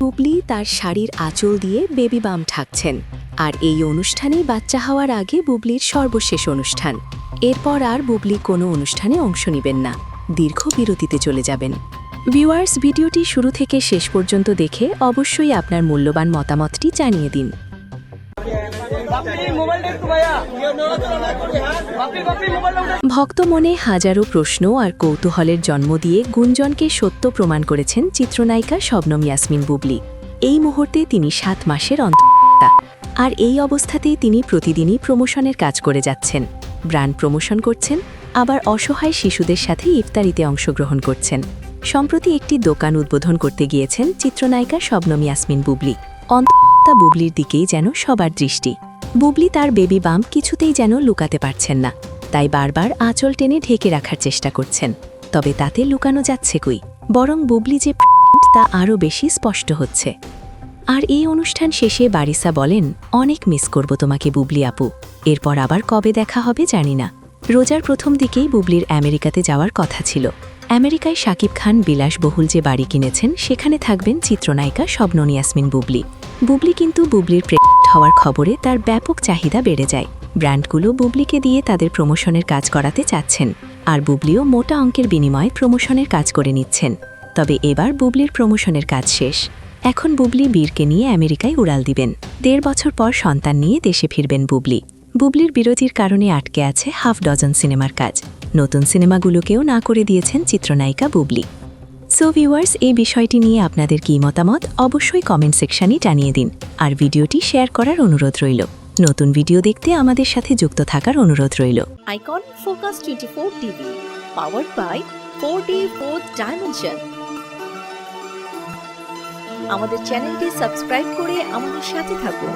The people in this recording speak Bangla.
বুবলি তার শাড়ির আঁচল দিয়ে বেবি বাম ঢাকছেন। আর এই অনুষ্ঠানেই বাচ্চা হওয়ার আগে বুবলির সর্বশেষ অনুষ্ঠান। এরপর আর বুবলি কোনো অনুষ্ঠানে অংশ নেবেন না, দীর্ঘ বিরতিতে চলে যাবেন। ভিউয়ার্স, ভিডিওটি শুরু থেকে শেষ পর্যন্ত দেখে অবশ্যই আপনার মূল্যবান মতামতটি জানিয়ে দিন। ভক্ত মনে হাজারো প্রশ্ন আর কৌতূহলের জন্ম দিয়ে গুঞ্জনকে সত্য প্রমাণ করেছেন চিত্রনায়িকা শবনম ইয়াসমিন বুবলি। এই মুহূর্তে তিনি 7 মাসের অন্তঃসত্ত্বা, আর এই অবস্থাতেই তিনি প্রতিদিনই প্রমোশনের কাজ করে যাচ্ছেন। ব্র্যান্ড প্রমোশন করছেন, আবার অসহায় শিশুদের সাথে ইফতারিতে অংশগ্রহণ করছেন। সম্প্রতি একটি দোকান উদ্বোধন করতে গিয়েছেন চিত্রনায়িকা শবনম ইয়াসমিন বুবলি। অন্তঃসত্ত্বা বুবলির দিকেই যেন সবার দৃষ্টি। বুবলি তার বেবি বাম্প কিছুতেই যেন লুকাতে পারছেন না, তাই বারবার আঁচল টেনে ঢেকে রাখার চেষ্টা করছেন। তবে তাতে লুকানো যাচ্ছে কই, বরং বুবলি যে তা আরও বেশি স্পষ্ট হচ্ছে। আর এই অনুষ্ঠান শেষে বারিসা বলেন, অনেক মিস করব তোমাকে বুবলি আপু, এরপর আবার কবে দেখা হবে জানি না। রোজার প্রথম দিকেই বুবলির আমেরিকাতে যাওয়ার কথা ছিল। আমেরিকায় শাকিব খান বিলাসবহুল যে বাড়ি কিনেছেন, সেখানে থাকবেন চিত্রনায়িকা শবনম ইয়াসমিন বুবলি। বুবলি কিন্তু বুবলির প্রেগনেন্ট হওয়ার খবরে তার ব্যাপক চাহিদা বেড়ে যায়। ব্র্যান্ডগুলো বুবলিকে দিয়ে তাদের প্রমোশনের কাজ করাতে চাচ্ছেন, আর বুবলিও মোটা অঙ্কের বিনিময়ে প্রমোশনের কাজ করে নিচ্ছেন। তবে এবার বুবলির প্রমোশনের কাজ শেষ। এখন বুবলি বীরকে নিয়ে আমেরিকায় উড়াল দিবেন। 1.5 বছর পর সন্তান নিয়ে দেশে ফিরবেন বুবলি। বুবলির বিরতির কারণে আটকে আছে হাফ ডজন সিনেমার কাজ। নতুন সিনেমাগুলোকেও না করে দিয়েছেন চিত্রনায়িকা বুবলি। সো ভিউয়ার্স, এই বিষয়টি নিয়ে আপনাদের কী মতামত অবশ্যই কমেন্ট সেকশনে জানিয়ে দিন, আর ভিডিওটি শেয়ার করার অনুরোধ রইল। নতুন ভিডিও দেখতে আমাদের সাথে যুক্ত থাকার অনুরোধ রইল। Icon focus 24 TV, powered by 4D Fourth Dimension। আমাদের চ্যানেলটি সাবস্ক্রাইব করে আমাদের সাথে থাকুন।